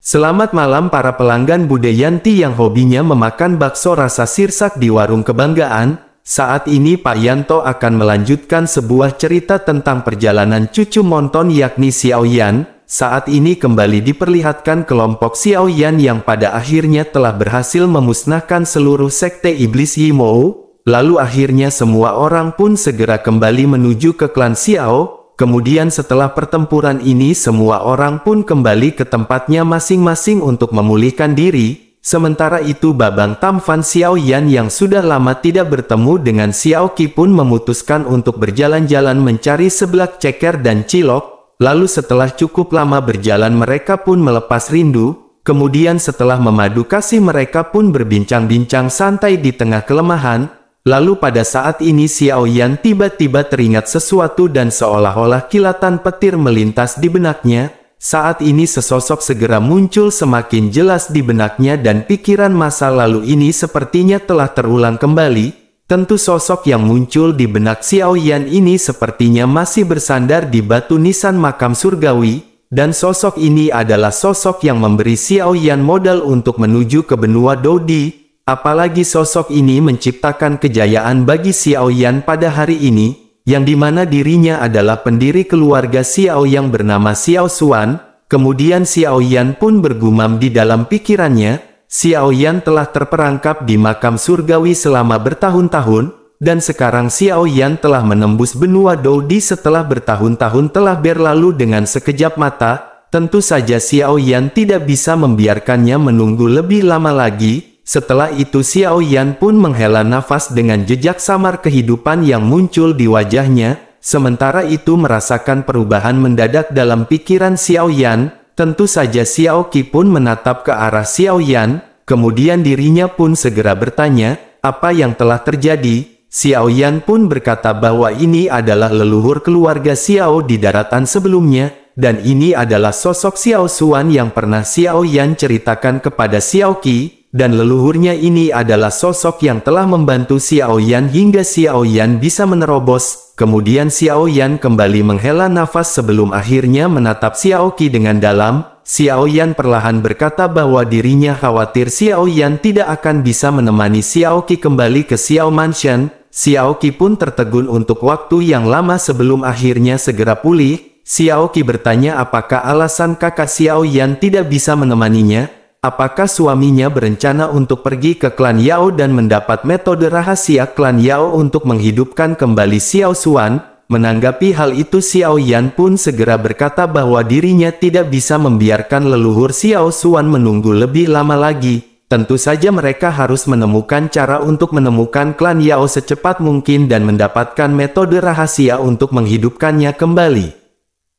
Selamat malam para pelanggan Bude Yanti yang hobinya memakan bakso rasa sirsak di warung kebanggaan. Saat ini Pak Yanto akan melanjutkan sebuah cerita tentang perjalanan cucu Monton yakni Xiao Yan. Saat ini kembali diperlihatkan kelompok Xiao Yan yang pada akhirnya telah berhasil memusnahkan seluruh sekte iblis Yimou. Lalu akhirnya semua orang pun segera kembali menuju ke klan Xiao. Kemudian setelah pertempuran ini semua orang pun kembali ke tempatnya masing-masing untuk memulihkan diri. Sementara itu Babang Tamfan Xiao Yan yang sudah lama tidak bertemu dengan Xiao Qi pun memutuskan untuk berjalan-jalan mencari seblak ceker dan cilok. Lalu setelah cukup lama berjalan mereka pun melepas rindu. Kemudian setelah memadu kasih mereka pun berbincang-bincang santai di tengah kelemahan. Lalu pada saat ini Xiao Yan tiba-tiba teringat sesuatu dan seolah-olah kilatan petir melintas di benaknya. Saat ini sesosok segera muncul semakin jelas di benaknya dan pikiran masa lalu ini sepertinya telah terulang kembali. Tentu sosok yang muncul di benak Xiao Yan ini sepertinya masih bersandar di batu nisan makam surgawi. Dan sosok ini adalah sosok yang memberi Xiao Yan modal untuk menuju ke benua Dodi. Apalagi sosok ini menciptakan kejayaan bagi Xiao Yan pada hari ini, yang dimana dirinya adalah pendiri keluarga Xiao yang bernama Xiao Xuan. Kemudian Xiao Yan pun bergumam di dalam pikirannya, Xiao Yan telah terperangkap di makam surgawi selama bertahun-tahun, dan sekarang Xiao Yan telah menembus benua Dodi setelah bertahun-tahun telah berlalu dengan sekejap mata. Tentu saja Xiao Yan tidak bisa membiarkannya menunggu lebih lama lagi. Setelah itu Xiao Yan pun menghela nafas dengan jejak samar kehidupan yang muncul di wajahnya. Sementara itu merasakan perubahan mendadak dalam pikiran Xiao Yan. Tentu saja Xiao Qi pun menatap ke arah Xiao Yan. Kemudian dirinya pun segera bertanya, apa yang telah terjadi? Xiao Yan pun berkata bahwa ini adalah leluhur keluarga Xiao di daratan sebelumnya. Dan ini adalah sosok Xiao Xuan yang pernah Xiao Yan ceritakan kepada Xiao Qi. Dan leluhurnya ini adalah sosok yang telah membantu Xiao Yan hingga Xiao Yan bisa menerobos. Kemudian Xiao Yan kembali menghela nafas sebelum akhirnya menatap Xiao Qi dengan dalam. Xiao Yan perlahan berkata bahwa dirinya khawatir Xiao Yan tidak akan bisa menemani Xiao Qi kembali ke Xiao Mansion. Xiao Qi pun tertegun untuk waktu yang lama sebelum akhirnya segera pulih. Xiao Qi bertanya apakah alasan kakak Xiao Yan tidak bisa menemaninya. Apakah suaminya berencana untuk pergi ke klan Yao dan mendapat metode rahasia klan Yao untuk menghidupkan kembali Xiao Xuan? Menanggapi hal itu Xiao Yan pun segera berkata bahwa dirinya tidak bisa membiarkan leluhur Xiao Xuan menunggu lebih lama lagi. Tentu saja mereka harus menemukan cara untuk menemukan klan Yao secepat mungkin dan mendapatkan metode rahasia untuk menghidupkannya kembali.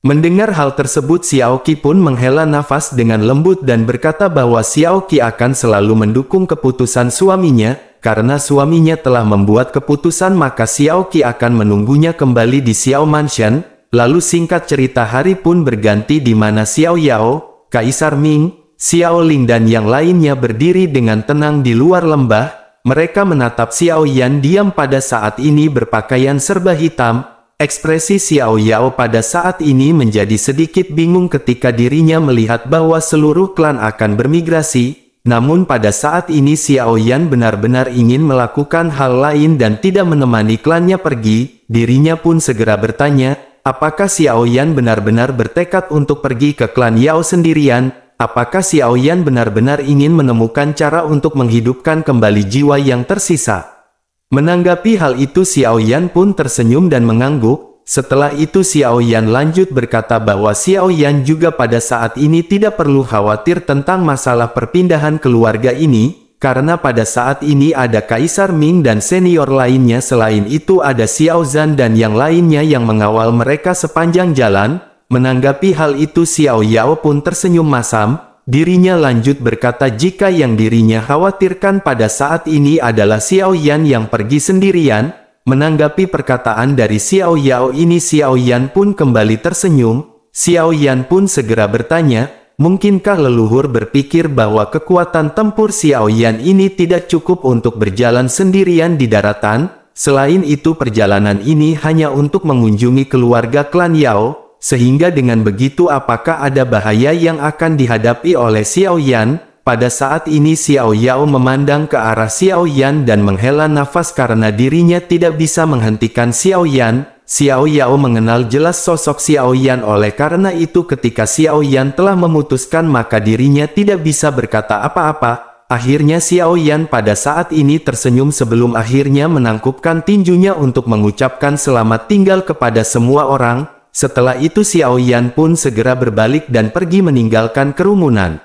Mendengar hal tersebut Xiao Qi pun menghela nafas dengan lembut dan berkata bahwa Xiao Qi akan selalu mendukung keputusan suaminya. Karena suaminya telah membuat keputusan maka Xiao Qi akan menunggunya kembali di Xiao Mansion. Lalu singkat cerita hari pun berganti di mana Xiao Yao, Kaisar Ming, Xiao Ling dan yang lainnya berdiri dengan tenang di luar lembah. Mereka menatap Xiao Yan diam pada saat ini berpakaian serba hitam. Ekspresi Xiao Yao pada saat ini menjadi sedikit bingung ketika dirinya melihat bahwa seluruh klan akan bermigrasi. Namun pada saat ini Xiao Yan benar-benar ingin melakukan hal lain dan tidak menemani klannya pergi. Dirinya pun segera bertanya, apakah Xiao Yan benar-benar bertekad untuk pergi ke klan Yao sendirian? Apakah Xiao Yan benar-benar ingin menemukan cara untuk menghidupkan kembali jiwa yang tersisa? Menanggapi hal itu Xiao Yan pun tersenyum dan mengangguk. Setelah itu Xiao Yan lanjut berkata bahwa Xiao Yan juga pada saat ini tidak perlu khawatir tentang masalah perpindahan keluarga ini. Karena pada saat ini ada Kaisar Ming dan senior lainnya, selain itu ada Xiao Zhan dan yang lainnya yang mengawal mereka sepanjang jalan. Menanggapi hal itu Xiao Yao pun tersenyum masam. Dirinya lanjut berkata jika yang dirinya khawatirkan pada saat ini adalah Xiao Yan yang pergi sendirian. Menanggapi perkataan dari Xiao Yao ini Xiao Yan pun kembali tersenyum. Xiao Yan pun segera bertanya, mungkinkah leluhur berpikir bahwa kekuatan tempur Xiao Yan ini tidak cukup untuk berjalan sendirian di daratan? Selain itu perjalanan ini hanya untuk mengunjungi keluarga klan Yao. sehingga dengan begitu apakah ada bahaya yang akan dihadapi oleh Xiao Yan? Pada saat ini Xiao Yao memandang ke arah Xiao Yan dan menghela nafas karena dirinya tidak bisa menghentikan Xiao Yan. Xiao Yao mengenal jelas sosok Xiao Yan, oleh karena itu ketika Xiao Yan telah memutuskan maka dirinya tidak bisa berkata apa-apa. Akhirnya Xiao Yan pada saat ini tersenyum sebelum akhirnya menangkupkan tinjunya untuk mengucapkan selamat tinggal kepada semua orang. Setelah itu Xiao Yan pun segera berbalik dan pergi meninggalkan kerumunan.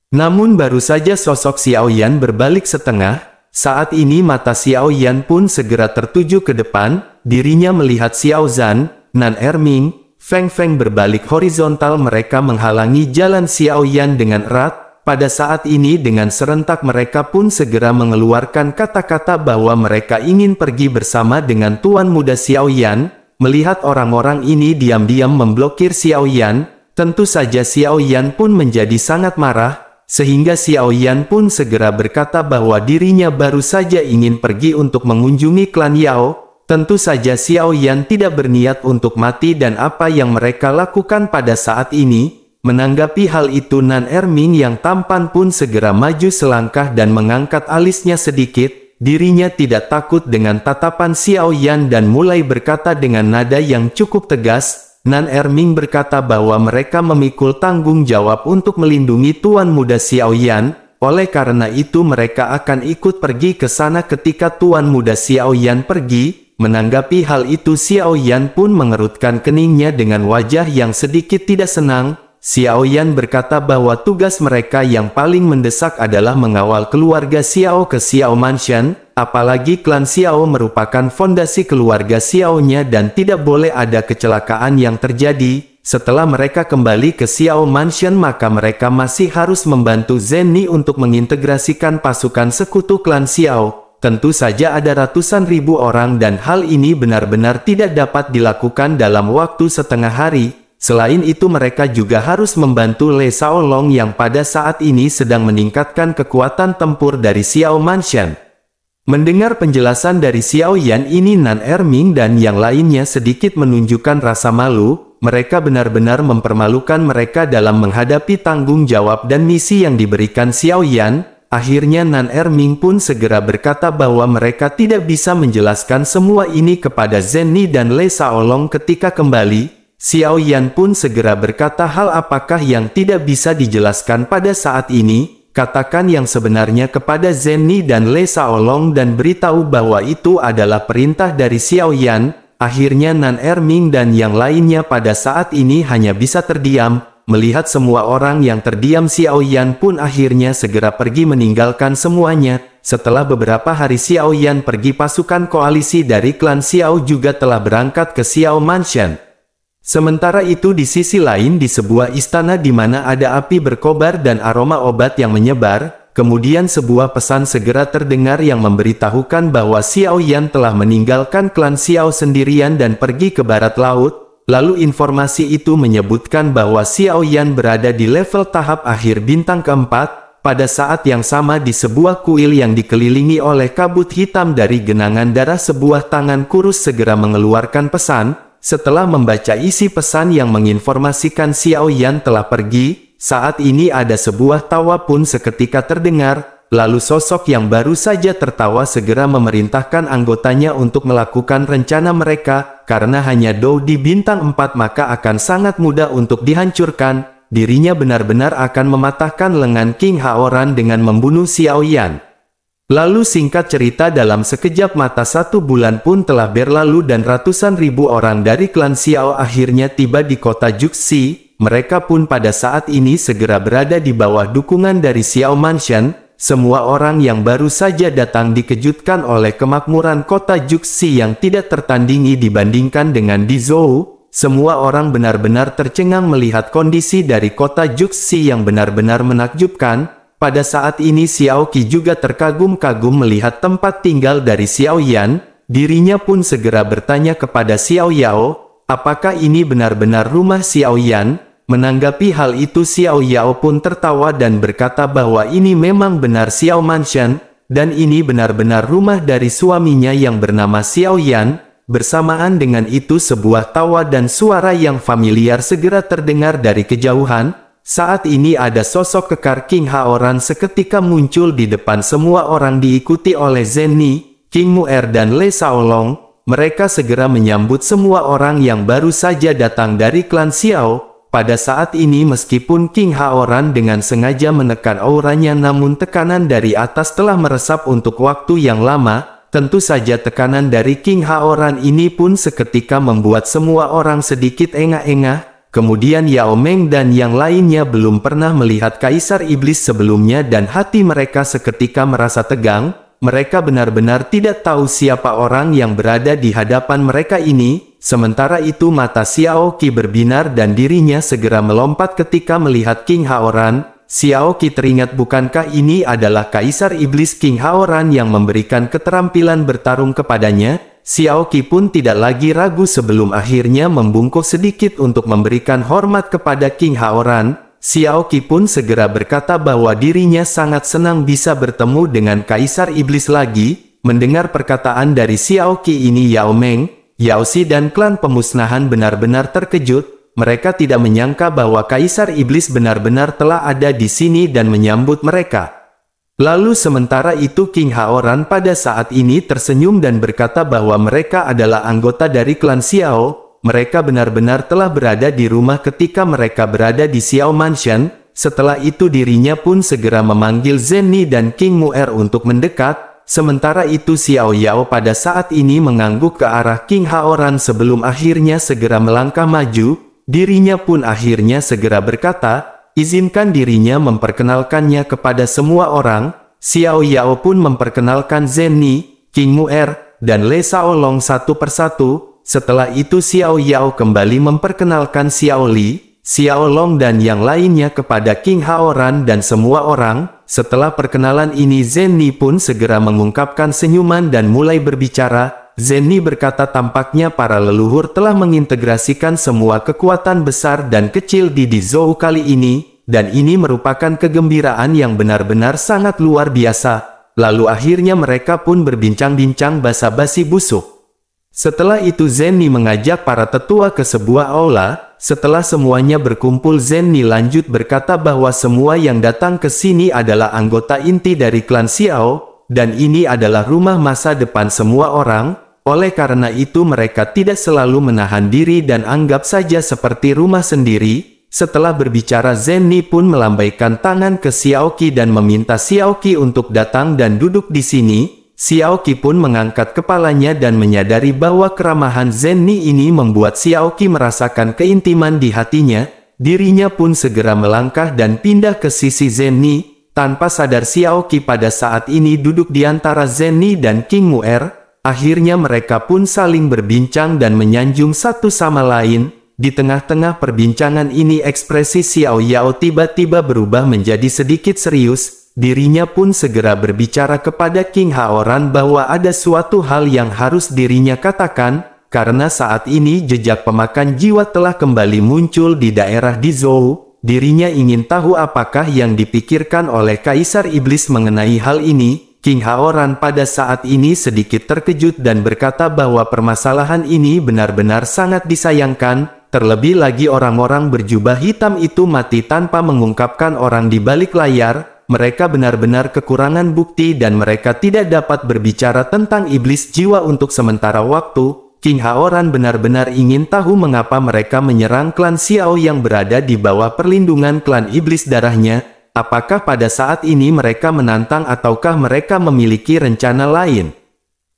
Namun baru saja sosok Xiao Yan berbalik setengah, saat ini mata Xiao Yan pun segera tertuju ke depan, dirinya melihat Xiao Zhan, Nan Erming, Feng Feng berbalik horizontal, mereka menghalangi jalan Xiao Yan dengan erat. Pada saat ini dengan serentak mereka pun segera mengeluarkan kata-kata bahwa mereka ingin pergi bersama dengan Tuan Muda Xiao Yan. Melihat orang-orang ini diam-diam memblokir Xiao Yan, tentu saja Xiao Yan pun menjadi sangat marah, sehingga Xiao Yan pun segera berkata bahwa dirinya baru saja ingin pergi untuk mengunjungi klan Yao. Tentu saja Xiao Yan tidak berniat untuk mati dan apa yang mereka lakukan pada saat ini. Menanggapi hal itu Nan Erming yang tampan pun segera maju selangkah dan mengangkat alisnya sedikit. Dirinya tidak takut dengan tatapan Xiao Yan dan mulai berkata dengan nada yang cukup tegas. Nan Erming berkata bahwa mereka memikul tanggung jawab untuk melindungi Tuan Muda Xiao Yan. Oleh karena itu mereka akan ikut pergi ke sana ketika Tuan Muda Xiao Yan pergi. Menanggapi hal itu Xiao Yan pun mengerutkan keningnya dengan wajah yang sedikit tidak senang. Xiao Yan berkata bahwa tugas mereka yang paling mendesak adalah mengawal keluarga Xiao ke Xiao Mansion, apalagi klan Xiao merupakan fondasi keluarga Xiao-nya dan tidak boleh ada kecelakaan yang terjadi. Setelah mereka kembali ke Xiao Mansion maka mereka masih harus membantu Zenny untuk mengintegrasikan pasukan sekutu klan Xiao. Tentu saja ada ratusan ribu orang dan hal ini benar-benar tidak dapat dilakukan dalam waktu setengah hari. Selain itu mereka juga harus membantu Le Shaolong yang pada saat ini sedang meningkatkan kekuatan tempur dari Xiao Mansion. Mendengar penjelasan dari Xiao Yan ini Nan Erming dan yang lainnya sedikit menunjukkan rasa malu. Mereka benar-benar mempermalukan mereka dalam menghadapi tanggung jawab dan misi yang diberikan Xiao Yan. Akhirnya Nan Erming pun segera berkata bahwa mereka tidak bisa menjelaskan semua ini kepada Zenny dan Le Shaolong ketika kembali. Xiao Yan pun segera berkata hal apakah yang tidak bisa dijelaskan pada saat ini, katakan yang sebenarnya kepada Zenny dan Le Shaolong dan beritahu bahwa itu adalah perintah dari Xiao Yan. Akhirnya Nan Erming dan yang lainnya pada saat ini hanya bisa terdiam. Melihat semua orang yang terdiam Xiao Yan pun akhirnya segera pergi meninggalkan semuanya. Setelah beberapa hari Xiao Yan pergi, pasukan koalisi dari klan Xiao juga telah berangkat ke Xiao Mansion. Sementara itu di sisi lain di sebuah istana di mana ada api berkobar dan aroma obat yang menyebar, kemudian sebuah pesan segera terdengar yang memberitahukan bahwa Xiao Yan telah meninggalkan klan Xiao sendirian dan pergi ke barat laut. Lalu informasi itu menyebutkan bahwa Xiao Yan berada di level tahap akhir bintang keempat. Pada saat yang sama di sebuah kuil yang dikelilingi oleh kabut hitam dari genangan darah, sebuah tangan kurus segera mengeluarkan pesan. Setelah membaca isi pesan yang menginformasikan Xiao Yan telah pergi, saat ini ada sebuah tawa pun seketika terdengar, lalu sosok yang baru saja tertawa segera memerintahkan anggotanya untuk melakukan rencana mereka, karena hanya Dou di bintang 4 maka akan sangat mudah untuk dihancurkan. Dirinya benar-benar akan mematahkan lengan King Haoran dengan membunuh Xiao Yan. Lalu singkat cerita dalam sekejap mata 1 bulan pun telah berlalu dan ratusan ribu orang dari klan Xiao akhirnya tiba di kota Juxi. Mereka pun pada saat ini segera berada di bawah dukungan dari Xiao Mansion. Semua orang yang baru saja datang dikejutkan oleh kemakmuran kota Juxi yang tidak tertandingi dibandingkan dengan di Zhou. Semua orang benar-benar tercengang melihat kondisi dari kota Juxi yang benar-benar menakjubkan. Pada saat ini Xiao Qi juga terkagum-kagum melihat tempat tinggal dari Xiao Yan. Dirinya pun segera bertanya kepada Xiao Yao, apakah ini benar-benar rumah Xiao Yan? Menanggapi hal itu Xiao Yao pun tertawa dan berkata bahwa ini memang benar Xiao Mansion, dan ini benar-benar rumah dari suaminya yang bernama Xiao Yan. Bersamaan dengan itu sebuah tawa dan suara yang familiar segera terdengar dari kejauhan. Saat ini ada sosok kekar King Haoran seketika muncul di depan semua orang diikuti oleh Zenni, King Mu'er dan Le Shaolong. Mereka segera menyambut semua orang yang baru saja datang dari klan Xiao. Pada saat ini meskipun King Haoran dengan sengaja menekan auranya namun tekanan dari atas telah meresap untuk waktu yang lama. Tentu saja tekanan dari King Haoran ini pun seketika membuat semua orang sedikit engah-engah. Kemudian Yao Meng dan yang lainnya belum pernah melihat Kaisar Iblis sebelumnya dan hati mereka seketika merasa tegang. Mereka benar-benar tidak tahu siapa orang yang berada di hadapan mereka ini. Sementara itu mata Xiao Qi berbinar dan dirinya segera melompat ketika melihat King Haoran. Xiao Qi teringat bukankah ini adalah Kaisar Iblis King Haoran yang memberikan keterampilan bertarung kepadanya. Xiao Qi pun tidak lagi ragu sebelum akhirnya membungkuk sedikit untuk memberikan hormat kepada King Haoran. Xiao Qi pun segera berkata bahwa dirinya sangat senang bisa bertemu dengan Kaisar Iblis lagi. Mendengar perkataan dari Xiao Qi ini Yao Meng, Yao Xi dan klan pemusnahan benar-benar terkejut. Mereka tidak menyangka bahwa Kaisar Iblis benar-benar telah ada di sini dan menyambut mereka. Lalu sementara itu King Haoran pada saat ini tersenyum dan berkata bahwa mereka adalah anggota dari klan Xiao. Mereka benar-benar telah berada di rumah ketika mereka berada di Xiao Mansion. Setelah itu dirinya pun segera memanggil Zenni dan King Mu'er untuk mendekat. Sementara itu Xiao Yao pada saat ini mengangguk ke arah King Haoran sebelum akhirnya segera melangkah maju. Dirinya pun akhirnya segera berkata, izinkan dirinya memperkenalkannya kepada semua orang. Xiao Yao pun memperkenalkan Zenni, King Mu'er, dan Le Shaolong satu persatu. Setelah itu Xiao Yao kembali memperkenalkan Xiao Li, Xiao Long dan yang lainnya kepada King Haoran dan semua orang. Setelah perkenalan ini Zenni pun segera mengungkapkan senyuman dan mulai berbicara. Zenni berkata tampaknya para leluhur telah mengintegrasikan semua kekuatan besar dan kecil di Dizhou kali ini, dan ini merupakan kegembiraan yang benar-benar sangat luar biasa. Lalu akhirnya mereka pun berbincang-bincang basa-basi busuk. Setelah itu Zenni mengajak para tetua ke sebuah aula. Setelah semuanya berkumpul Zenni lanjut berkata bahwa semua yang datang ke sini adalah anggota inti dari klan Xiao, dan ini adalah rumah masa depan semua orang. Oleh karena itu mereka tidak selalu menahan diri dan anggap saja seperti rumah sendiri. Setelah berbicara Zenni pun melambaikan tangan ke Xiao Qi dan meminta Xiao Qi untuk datang dan duduk di sini. Xiao Qi pun mengangkat kepalanya dan menyadari bahwa keramahan Zenni ini membuat Xiao Qi merasakan keintiman di hatinya. Dirinya pun segera melangkah dan pindah ke sisi Zenni. Tanpa sadar Xiao Qi pada saat ini duduk di antara Zenni dan King Mu'er. Akhirnya mereka pun saling berbincang dan menyanjung satu sama lain. Di tengah-tengah perbincangan ini ekspresi Xiao Yao tiba-tiba berubah menjadi sedikit serius. Dirinya pun segera berbicara kepada King Haoran bahwa ada suatu hal yang harus dirinya katakan. Karena saat ini jejak pemakan jiwa telah kembali muncul di daerah Dizhou. Dirinya ingin tahu apakah yang dipikirkan oleh Kaisar Iblis mengenai hal ini. King Haoran pada saat ini sedikit terkejut dan berkata bahwa permasalahan ini benar-benar sangat disayangkan. Terlebih lagi orang-orang berjubah hitam itu mati tanpa mengungkapkan orang di balik layar. Mereka benar-benar kekurangan bukti dan mereka tidak dapat berbicara tentang iblis jiwa untuk sementara waktu. King Haoran benar-benar ingin tahu mengapa mereka menyerang klan Xiao yang berada di bawah perlindungan klan iblis darahnya. Apakah pada saat ini mereka menantang ataukah mereka memiliki rencana lain?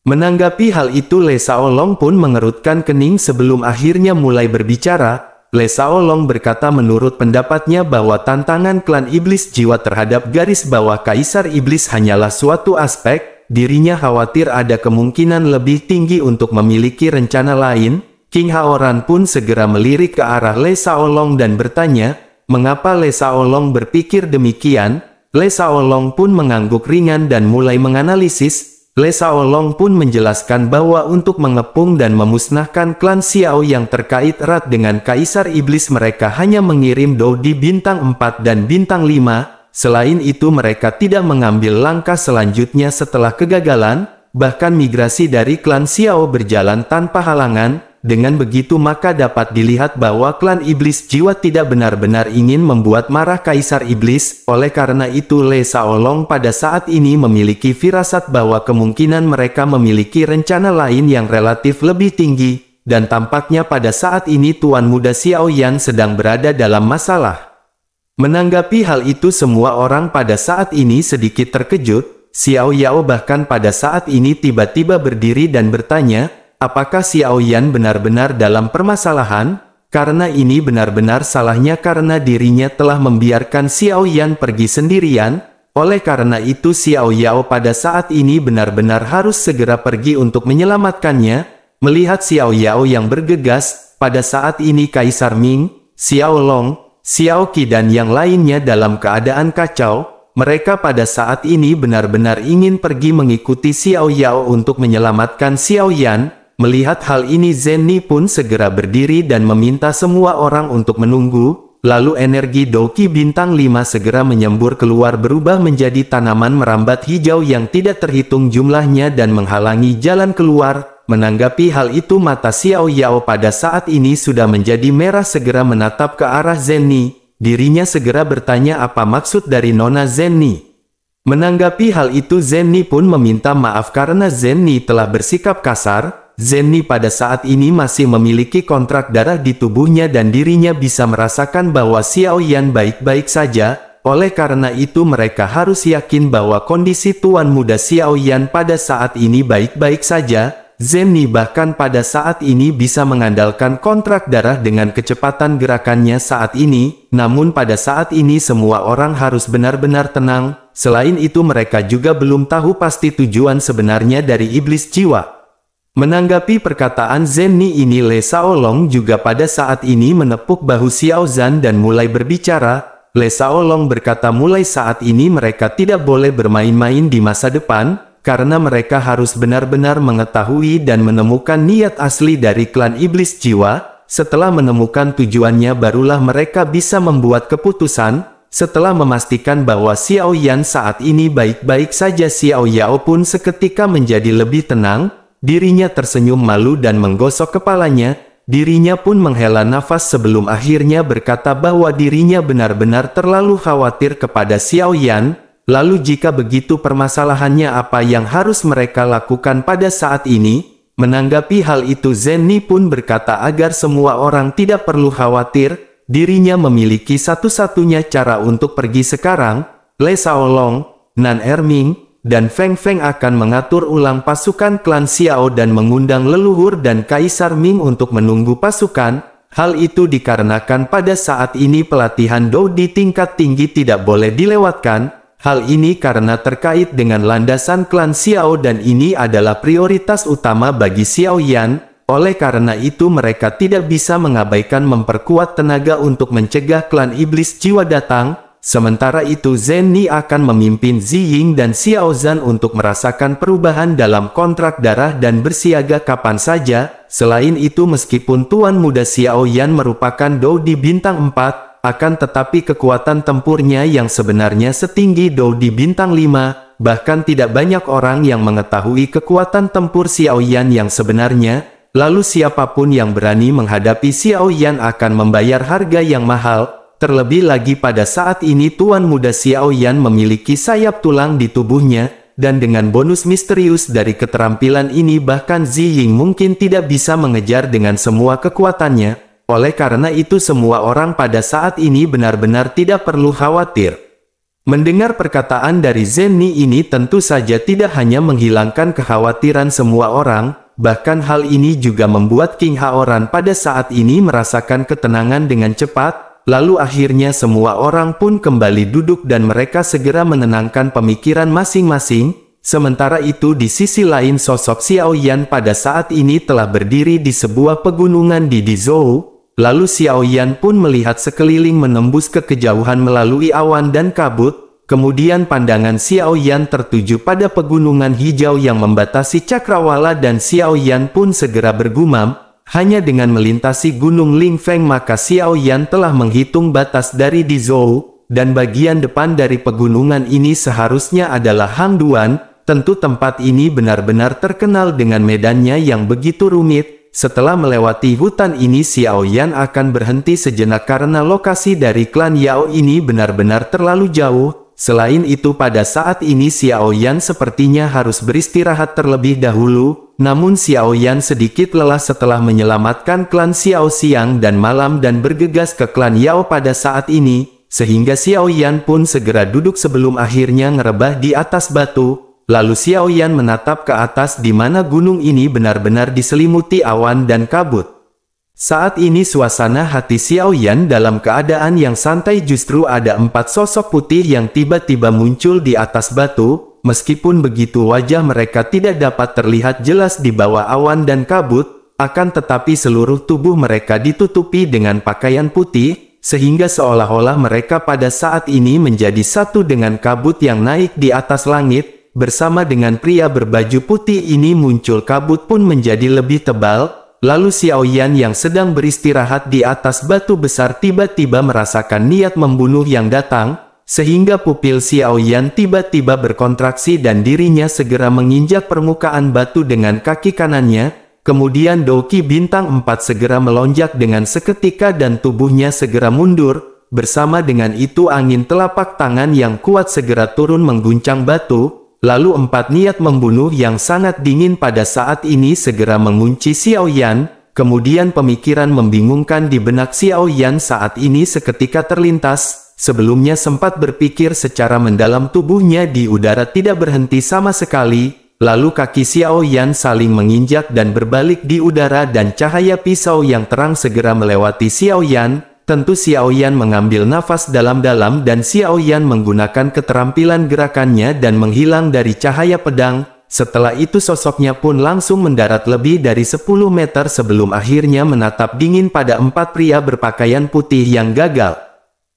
Menanggapi hal itu Le Shaolong pun mengerutkan kening sebelum akhirnya mulai berbicara. Le Shaolong berkata menurut pendapatnya bahwa tantangan klan iblis jiwa terhadap garis bawah Kaisar Iblis hanyalah suatu aspek. Dirinya khawatir ada kemungkinan lebih tinggi untuk memiliki rencana lain. King Haoran pun segera melirik ke arah Le Shaolong dan bertanya, mengapa Le Shaolong berpikir demikian? Le Shaolong pun mengangguk ringan dan mulai menganalisis. Le Shaolong pun menjelaskan bahwa untuk mengepung dan memusnahkan klan Xiao yang terkait erat dengan Kaisar Iblis mereka hanya mengirim Dou di bintang 4 dan bintang 5. Selain itu mereka tidak mengambil langkah selanjutnya setelah kegagalan. bahkan migrasi dari klan Xiao berjalan tanpa halangan. Dengan begitu maka dapat dilihat bahwa klan iblis jiwa tidak benar-benar ingin membuat marah Kaisar Iblis. Oleh karena itu Le Shaolong pada saat ini memiliki firasat bahwa kemungkinan mereka memiliki rencana lain yang relatif lebih tinggi. Dan tampaknya pada saat ini Tuan Muda Xiao Yan sedang berada dalam masalah. Menanggapi hal itu semua orang pada saat ini sedikit terkejut. Xiao Yao bahkan pada saat ini tiba-tiba berdiri dan bertanya, apakah Xiao Yan benar-benar dalam permasalahan? Karena ini benar-benar salahnya karena dirinya telah membiarkan Xiao Yan pergi sendirian. Oleh karena itu Xiao Yao pada saat ini benar-benar harus segera pergi untuk menyelamatkannya. Melihat Xiao Yao yang bergegas, pada saat ini Kaisar Ming, Xiao Long, Xiao Qi dan yang lainnya dalam keadaan kacau. Mereka pada saat ini benar-benar ingin pergi mengikuti Xiao Yao untuk menyelamatkan Xiao Yan. Melihat hal ini Zenni pun segera berdiri dan meminta semua orang untuk menunggu. Lalu energi Doki bintang 5 segera menyembur keluar berubah menjadi tanaman merambat hijau yang tidak terhitung jumlahnya dan menghalangi jalan keluar. Menanggapi hal itu mata Xiao Yao pada saat ini sudah menjadi merah segera menatap ke arah Zenni. Dirinya segera bertanya apa maksud dari Nona Zenni. Menanggapi hal itu Zenni pun meminta maaf karena Zenni telah bersikap kasar. Zenni pada saat ini masih memiliki kontrak darah di tubuhnya dan dirinya bisa merasakan bahwa Xiao Yan baik-baik saja. Oleh karena itu mereka harus yakin bahwa kondisi Tuan Muda Xiao Yan pada saat ini baik-baik saja. Zenni bahkan pada saat ini bisa mengandalkan kontrak darah dengan kecepatan gerakannya saat ini. Namun pada saat ini semua orang harus benar-benar tenang. Selain itu mereka juga belum tahu pasti tujuan sebenarnya dari iblis jiwa. Menanggapi perkataan Zenni ini Le Shaolong juga pada saat ini menepuk bahu Xiao Zhan dan mulai berbicara. Le Shaolong berkata mulai saat ini mereka tidak boleh bermain-main di masa depan, karena mereka harus benar-benar mengetahui dan menemukan niat asli dari klan iblis jiwa. Setelah menemukan tujuannya barulah mereka bisa membuat keputusan. Setelah memastikan bahwa Xiao Yan saat ini baik-baik saja Xiao Yao pun seketika menjadi lebih tenang. Dirinya tersenyum malu dan menggosok kepalanya. Dirinya pun menghela nafas sebelum akhirnya berkata bahwa dirinya benar-benar terlalu khawatir kepada Xiao Yan. Lalu jika begitu permasalahannya apa yang harus mereka lakukan pada saat ini? Menanggapi hal itu Zenni pun berkata agar semua orang tidak perlu khawatir. Dirinya memiliki satu-satunya cara untuk pergi sekarang. Le Shaolong, Nan Erming, dan Feng Feng akan mengatur ulang pasukan klan Xiao dan mengundang leluhur dan Kaisar Ming untuk menunggu pasukan. Hal itu dikarenakan pada saat ini pelatihan Dou di tingkat tinggi tidak boleh dilewatkan. Hal ini karena terkait dengan landasan klan Xiao dan ini adalah prioritas utama bagi Xiao Yan. Oleh karena itu mereka tidak bisa mengabaikan memperkuat tenaga untuk mencegah klan iblis jiwa datang. Sementara itu Zenni akan memimpin Ziying dan Xiao Zhan untuk merasakan perubahan dalam kontrak darah dan bersiaga kapan saja. Selain itu meskipun Tuan Muda Xiao Yan merupakan Dou di bintang 4, akan tetapi kekuatan tempurnya yang sebenarnya setinggi Dou di bintang 5. Bahkan tidak banyak orang yang mengetahui kekuatan tempur Xiao Yan yang sebenarnya. Lalu siapapun yang berani menghadapi Xiao Yan akan membayar harga yang mahal. Terlebih lagi pada saat ini Tuan Muda Xiao Yan memiliki sayap tulang di tubuhnya, dan dengan bonus misterius dari keterampilan ini bahkan Ziying mungkin tidak bisa mengejar dengan semua kekuatannya. Oleh karena itu semua orang pada saat ini benar-benar tidak perlu khawatir. Mendengar perkataan dari Zenni ini tentu saja tidak hanya menghilangkan kekhawatiran semua orang, bahkan hal ini juga membuat King Haoran pada saat ini merasakan ketenangan dengan cepat. Lalu akhirnya semua orang pun kembali duduk dan mereka segera menenangkan pemikiran masing-masing. Sementara itu di sisi lain sosok Xiao Yan pada saat ini telah berdiri di sebuah pegunungan di Dizhou. Lalu Xiao Yan pun melihat sekeliling menembus ke kejauhan melalui awan dan kabut. Kemudian pandangan Xiao Yan tertuju pada pegunungan hijau yang membatasi cakrawala dan Xiao Yan pun segera bergumam. Hanya dengan melintasi gunung Lingfeng maka Xiao Yan telah menghitung batas dari Dizhou, dan bagian depan dari pegunungan ini seharusnya adalah Hangduan, Tentu tempat ini benar-benar terkenal dengan medannya yang begitu rumit. Setelah melewati hutan ini, Xiao Yan akan berhenti sejenak karena lokasi dari klan Yao ini benar-benar terlalu jauh. Selain itu, pada saat ini Xiao Yan sepertinya harus beristirahat terlebih dahulu. Namun Xiao Yan sedikit lelah setelah menyelamatkan klan Xiao siang dan malam dan bergegas ke klan Yao pada saat ini, sehingga Xiao Yan pun segera duduk sebelum akhirnya ngerebah di atas batu. Lalu Xiao Yan menatap ke atas di mana gunung ini benar-benar diselimuti awan dan kabut. Saat ini suasana hati Xiao Yan dalam keadaan yang santai, justru ada 4 sosok putih yang tiba-tiba muncul di atas batu. Meskipun begitu wajah mereka tidak dapat terlihat jelas di bawah awan dan kabut, akan tetapi seluruh tubuh mereka ditutupi dengan pakaian putih, sehingga seolah-olah mereka pada saat ini menjadi satu dengan kabut yang naik di atas langit. Bersama dengan pria berbaju putih ini muncul kabut pun menjadi lebih tebal. Lalu Xiao Yan yang sedang beristirahat di atas batu besar tiba-tiba merasakan niat membunuh yang datang, sehingga pupil Xiao Yan tiba-tiba berkontraksi dan dirinya segera menginjak permukaan batu dengan kaki kanannya. Kemudian Doki bintang 4 segera melonjak dengan seketika dan tubuhnya segera mundur. Bersama dengan itu angin telapak tangan yang kuat segera turun mengguncang batu. Lalu 4 niat membunuh yang sangat dingin pada saat ini segera mengunci Xiao Yan. Kemudian pemikiran membingungkan di benak Xiao Yan saat ini seketika terlintas. Sebelumnya sempat berpikir secara mendalam, tubuhnya di udara tidak berhenti sama sekali. Lalu kaki Xiao Yan saling menginjak dan berbalik di udara dan cahaya pisau yang terang segera melewati Xiao Yan. Tentu Xiao Yan mengambil nafas dalam-dalam dan Xiao Yan menggunakan keterampilan gerakannya dan menghilang dari cahaya pedang. Setelah itu sosoknya pun langsung mendarat lebih dari 10 meter sebelum akhirnya menatap dingin pada 4 pria berpakaian putih yang gagal.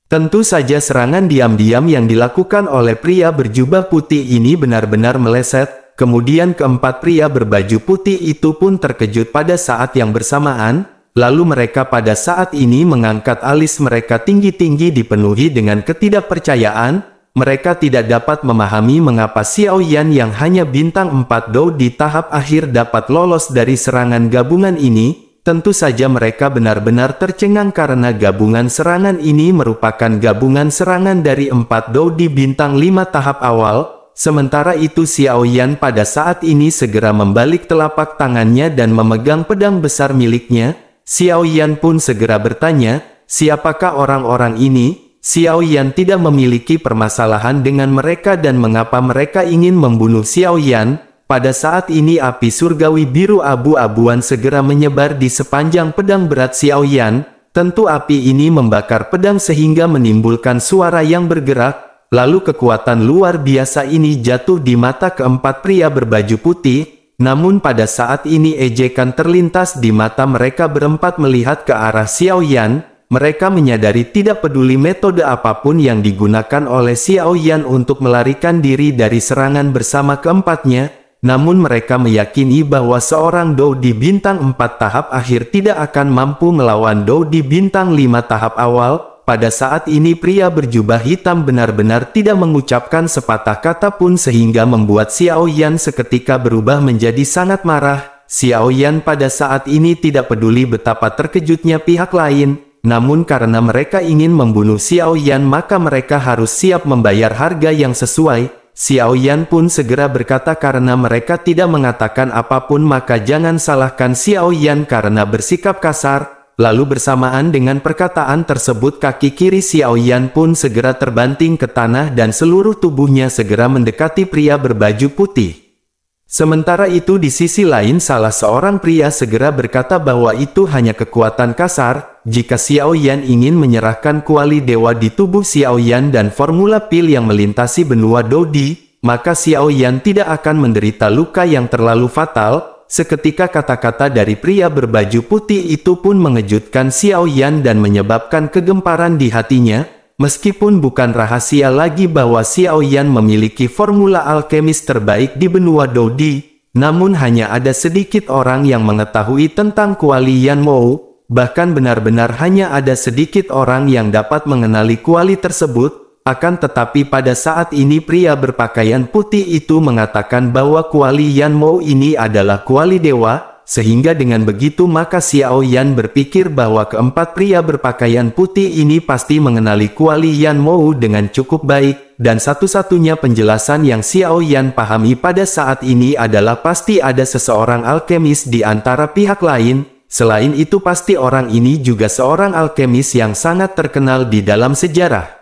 Tentu saja serangan diam-diam yang dilakukan oleh pria berjubah putih ini benar-benar meleset. Kemudian keempat pria berbaju putih itu pun terkejut pada saat yang bersamaan. Lalu mereka pada saat ini mengangkat alis mereka tinggi-tinggi dipenuhi dengan ketidakpercayaan. Mereka tidak dapat memahami mengapa Xiao Yan yang hanya bintang 4 Dou di tahap akhir dapat lolos dari serangan gabungan ini. Tentu saja mereka benar-benar tercengang karena gabungan serangan ini merupakan gabungan serangan dari 4 Dou di bintang 5 tahap awal. Sementara itu Xiao Yan pada saat ini segera membalik telapak tangannya dan memegang pedang besar miliknya. Xiao Yan pun segera bertanya, siapakah orang-orang ini? Xiao Yan tidak memiliki permasalahan dengan mereka dan mengapa mereka ingin membunuh Xiao Yan. Pada saat ini api surgawi biru abu-abuan segera menyebar di sepanjang pedang berat Xiao Yan. Tentu api ini membakar pedang sehingga menimbulkan suara yang bergerak. Lalu kekuatan luar biasa ini jatuh di mata keempat pria berbaju putih. Namun pada saat ini ejekan terlintas di mata mereka berempat melihat ke arah Xiao Yan. Mereka menyadari tidak peduli metode apapun yang digunakan oleh Xiao Yan untuk melarikan diri dari serangan bersama keempatnya. Namun mereka meyakini bahwa seorang Dou di bintang 4 tahap akhir tidak akan mampu melawan Dou di bintang 5 tahap awal. Pada saat ini pria berjubah hitam benar-benar tidak mengucapkan sepatah kata pun sehingga membuat Xiao Yan seketika berubah menjadi sangat marah. Xiao Yan pada saat ini tidak peduli betapa terkejutnya pihak lain. Namun karena mereka ingin membunuh Xiao Yan maka mereka harus siap membayar harga yang sesuai. Xiao Yan pun segera berkata karena mereka tidak mengatakan apapun maka jangan salahkan Xiao Yan karena bersikap kasar. Lalu bersamaan dengan perkataan tersebut kaki kiri Xiao Yan pun segera terbanting ke tanah dan seluruh tubuhnya segera mendekati pria berbaju putih. Sementara itu di sisi lain salah seorang pria segera berkata bahwa itu hanya kekuatan kasar. Jika Xiao Yan ingin menyerahkan kuali dewa di tubuh Xiao Yan dan formula pil yang melintasi benua Dodi, maka Xiao Yan tidak akan menderita luka yang terlalu fatal. Seketika kata-kata dari pria berbaju putih itu pun mengejutkan Xiao Yan dan menyebabkan kegemparan di hatinya. Meskipun bukan rahasia lagi bahwa Xiao Yan memiliki formula alkemis terbaik di benua Dodi, namun hanya ada sedikit orang yang mengetahui tentang kuali Yan Mou. Bahkan benar-benar hanya ada sedikit orang yang dapat mengenali kuali tersebut. akan tetapi pada saat ini pria berpakaian putih itu mengatakan bahwa kuali Yan Mou ini adalah kuali dewa, sehingga dengan begitu maka Xiao Yan berpikir bahwa keempat pria berpakaian putih ini pasti mengenali kuali Yan Mou dengan cukup baik, dan satu-satunya penjelasan yang Xiao Yan pahami pada saat ini adalah pasti ada seseorang alkemis di antara pihak lain. Selain itu pasti orang ini juga seorang alkemis yang sangat terkenal di dalam sejarah.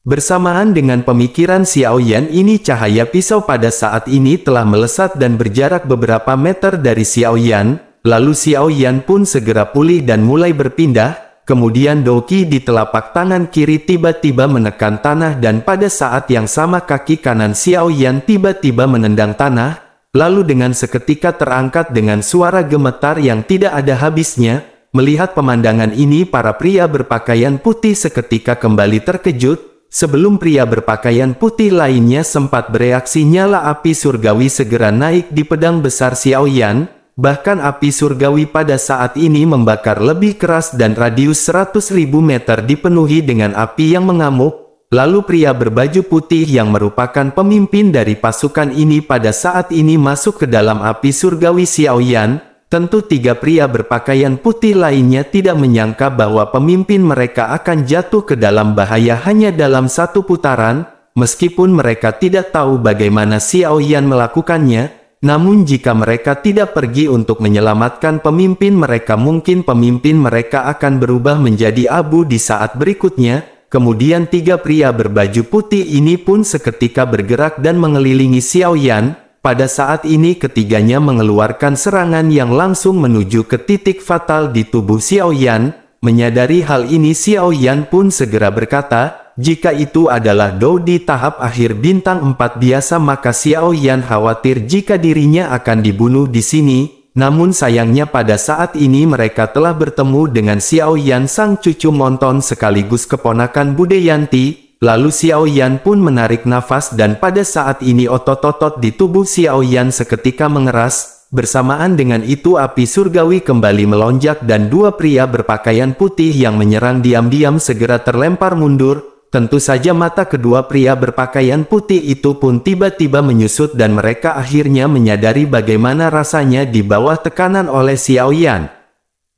Bersamaan dengan pemikiran Xiao Yan ini cahaya pisau pada saat ini telah melesat dan berjarak beberapa meter dari Xiao Yan, lalu Xiao Yan pun segera pulih dan mulai berpindah, kemudian Doki di telapak tangan kiri tiba-tiba menekan tanah dan pada saat yang sama kaki kanan Xiao Yan tiba-tiba menendang tanah, lalu dengan seketika terangkat dengan suara gemetar yang tidak ada habisnya. Melihat pemandangan ini para pria berpakaian putih seketika kembali terkejut. Sebelum pria berpakaian putih lainnya sempat bereaksi, nyala api surgawi segera naik di pedang besar Xiao Yan, bahkan api surgawi pada saat ini membakar lebih keras dan radius 100.000 meter dipenuhi dengan api yang mengamuk. Lalu pria berbaju putih yang merupakan pemimpin dari pasukan ini pada saat ini masuk ke dalam api surgawi Xiao Yan. Tentu tiga pria berpakaian putih lainnya tidak menyangka bahwa pemimpin mereka akan jatuh ke dalam bahaya hanya dalam satu putaran, meskipun mereka tidak tahu bagaimana Xiao Yan melakukannya, namun jika mereka tidak pergi untuk menyelamatkan pemimpin mereka mungkin pemimpin mereka akan berubah menjadi abu di saat berikutnya. Kemudian tiga pria berbaju putih ini pun seketika bergerak dan mengelilingi Xiao Yan. Pada saat ini ketiganya mengeluarkan serangan yang langsung menuju ke titik fatal di tubuh Xiao Yan. Menyadari hal ini Xiao Yan pun segera berkata, jika itu adalah Dou di tahap akhir bintang 4 biasa maka Xiao Yan khawatir jika dirinya akan dibunuh di sini. Namun sayangnya pada saat ini mereka telah bertemu dengan Xiao Yan sang cucu monton sekaligus keponakan Bude Yanti. Lalu Xiao Yan pun menarik nafas dan pada saat ini otot-otot di tubuh Xiao Yan seketika mengeras. Bersamaan dengan itu api surgawi kembali melonjak dan dua pria berpakaian putih yang menyerang diam-diam segera terlempar mundur. Tentu saja mata kedua pria berpakaian putih itu pun tiba-tiba menyusut dan mereka akhirnya menyadari bagaimana rasanya di bawah tekanan oleh Xiao Yan.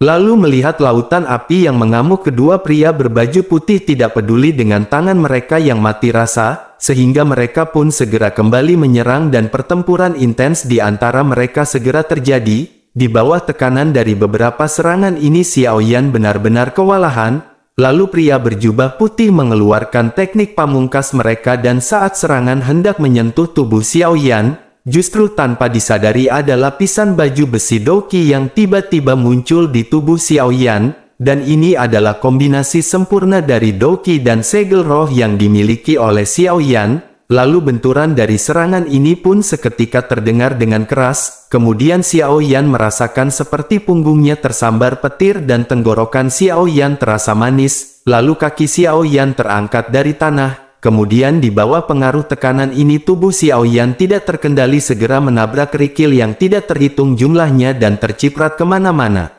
Lalu melihat lautan api yang mengamuk kedua pria berbaju putih tidak peduli dengan tangan mereka yang mati rasa, sehingga mereka pun segera kembali menyerang dan pertempuran intens di antara mereka segera terjadi. Di bawah tekanan dari beberapa serangan ini Xiao Yan benar-benar kewalahan, lalu pria berjubah putih mengeluarkan teknik pamungkas mereka dan saat serangan hendak menyentuh tubuh Xiao Yan, justru tanpa disadari ada lapisan baju besi Doki yang tiba-tiba muncul di tubuh Xiao Yan, dan ini adalah kombinasi sempurna dari Doki dan segel roh yang dimiliki oleh Xiao Yan. Lalu benturan dari serangan ini pun seketika terdengar dengan keras, kemudian Xiao Yan merasakan seperti punggungnya tersambar petir dan tenggorokan Xiao Yan terasa manis, lalu kaki Xiao Yan terangkat dari tanah. Kemudian di bawah pengaruh tekanan ini tubuh Xiao Yan tidak terkendali segera menabrak kerikil yang tidak terhitung jumlahnya dan terciprat kemana-mana.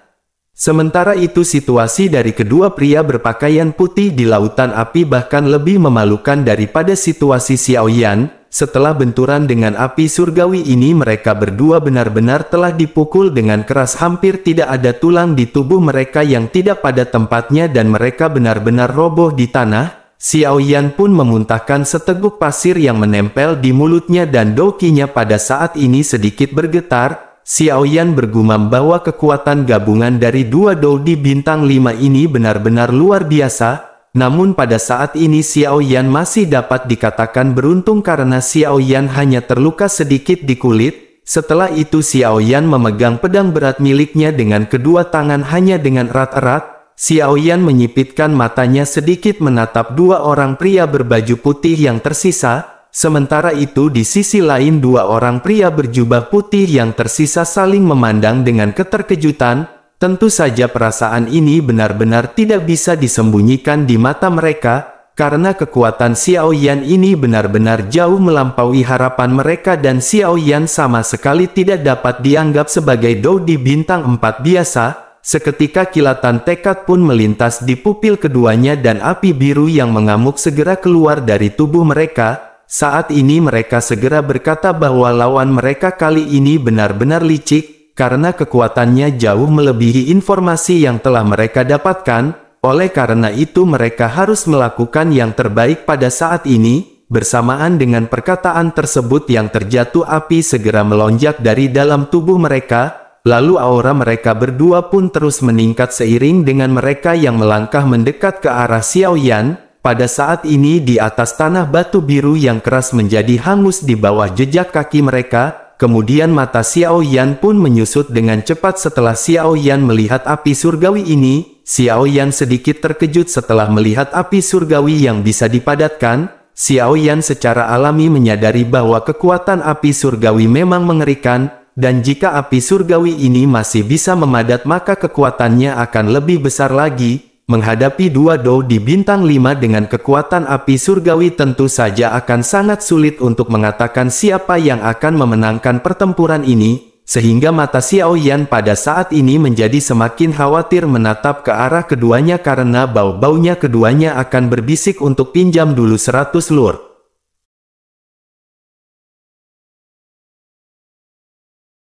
Sementara itu situasi dari kedua pria berpakaian putih di lautan api bahkan lebih memalukan daripada situasi Xiao Yan. Setelah benturan dengan api surgawi ini mereka berdua benar-benar telah dipukul dengan keras hampir tidak ada tulang di tubuh mereka yang tidak pada tempatnya dan mereka benar-benar roboh di tanah. Xiao Yan pun memuntahkan seteguk pasir yang menempel di mulutnya dan dokinya pada saat ini sedikit bergetar. Xiao Yan bergumam bahwa kekuatan gabungan dari dua Dou di bintang 5 ini benar-benar luar biasa. Namun pada saat ini Xiao Yan masih dapat dikatakan beruntung karena Xiao Yan hanya terluka sedikit di kulit. Setelah itu Xiao Yan memegang pedang berat miliknya dengan kedua tangan hanya dengan erat-erat. Xiao Yan menyipitkan matanya sedikit menatap dua orang pria berbaju putih yang tersisa, sementara itu di sisi lain dua orang pria berjubah putih yang tersisa saling memandang dengan keterkejutan. Tentu saja perasaan ini benar-benar tidak bisa disembunyikan di mata mereka, karena kekuatan Xiao Yan ini benar-benar jauh melampaui harapan mereka dan Xiao Yan sama sekali tidak dapat dianggap sebagai Dou di bintang 4 biasa. seketika kilatan tekad pun melintas di pupil keduanya dan api biru yang mengamuk segera keluar dari tubuh mereka. Saat ini mereka segera berkata bahwa lawan mereka kali ini benar-benar licik, karena kekuatannya jauh melebihi informasi yang telah mereka dapatkan. Oleh karena itu mereka harus melakukan yang terbaik pada saat ini. Bersamaan dengan perkataan tersebut yang terjatuh api segera melonjak dari dalam tubuh mereka. Lalu aura mereka berdua pun terus meningkat seiring dengan mereka yang melangkah mendekat ke arah Xiao Yan. Pada saat ini di atas tanah batu biru yang keras menjadi hangus di bawah jejak kaki mereka. Kemudian mata Xiao Yan pun menyusut dengan cepat setelah Xiao Yan melihat api surgawi ini. Xiao Yan sedikit terkejut setelah melihat api surgawi yang bisa dipadatkan. Xiao Yan secara alami menyadari bahwa kekuatan api surgawi memang mengerikan, dan jika api surgawi ini masih bisa memadat maka kekuatannya akan lebih besar lagi. Menghadapi dua dou di bintang 5 dengan kekuatan api surgawi tentu saja akan sangat sulit untuk mengatakan siapa yang akan memenangkan pertempuran ini, sehingga mata Xiao Yan pada saat ini menjadi semakin khawatir menatap ke arah keduanya karena bau-baunya keduanya akan berbisik untuk pinjam dulu 100 lur.